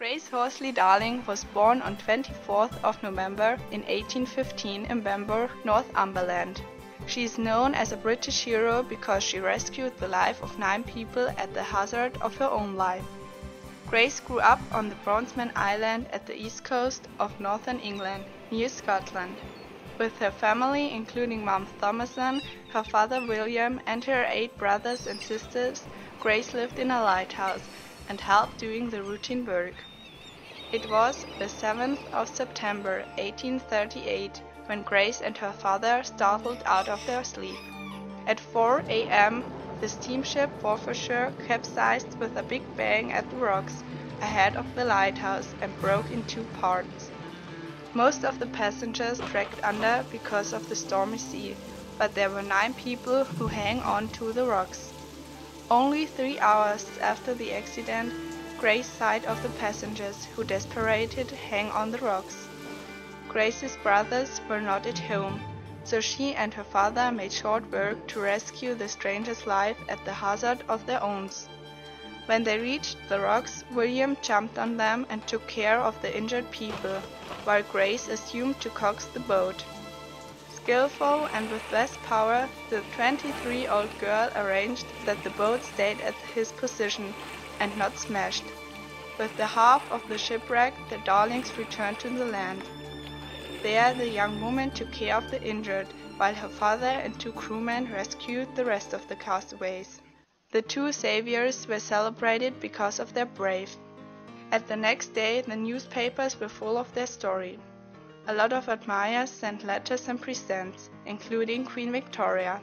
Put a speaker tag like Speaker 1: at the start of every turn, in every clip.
Speaker 1: Grace Horsley Darling was born on 24th of November in 1815 in Bamburgh, Northumberland. She is known as a British hero because she rescued the life of 9 people at the hazard of her own life. Grace grew up on the Bronzeman Island at the east coast of northern England, near Scotland. With her family, including Mum Thomason, her father William, and her 8 brothers and sisters, Grace lived in a lighthouse and helped doing the routine work. It was the 7th of September 1838 when Grace and her father startled out of their sleep. At 4 a.m., the steamship Forfarshire capsized with a big bang at the rocks ahead of the lighthouse and broke in 2 parts. Most of the passengers dragged under because of the stormy sea, but there were 9 people who hung on to the rocks. Only 3 hours after the accident, Grace sight of the passengers who desperated hang on the rocks. Grace's brothers were not at home, so she and her father made short work to rescue the stranger's life at the hazard of their own. When they reached the rocks, William jumped on them and took care of the injured people, while Grace assumed to coax the boat. Skillful and with less power, the 23-year-old girl arranged that the boat stayed at his position and not smashed. With the half of the shipwreck, the Darlings returned to the land. There the young woman took care of the injured, while her father and 2 crewmen rescued the rest of the castaways. The 2 saviors were celebrated because of their brave. At the next day, the newspapers were full of their story. A lot of admirers sent letters and presents, including Queen Victoria.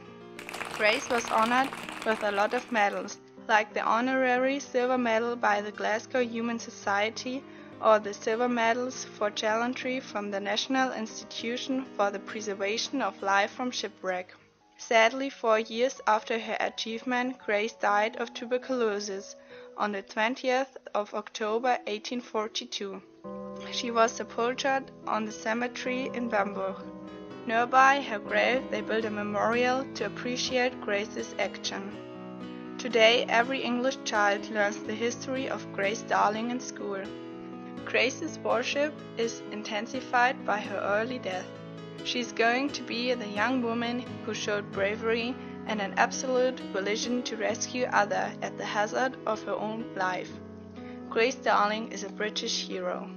Speaker 1: Grace was honored with a lot of medals, like the honorary silver medal by the Glasgow Humane Society or the silver medals for gallantry from the National Institution for the Preservation of Life from Shipwreck. Sadly, 4 years after her achievement, Grace died of tuberculosis on the 20th of October 1842. She was sepultured on the cemetery in Bamburgh. Nearby her grave they built a memorial to appreciate Grace's action. Today every English child learns the history of Grace Darling in school. Grace's worship is intensified by her early death. She is going to be the young woman who showed bravery and an absolute volition to rescue others at the hazard of her own life. Grace Darling is a British hero.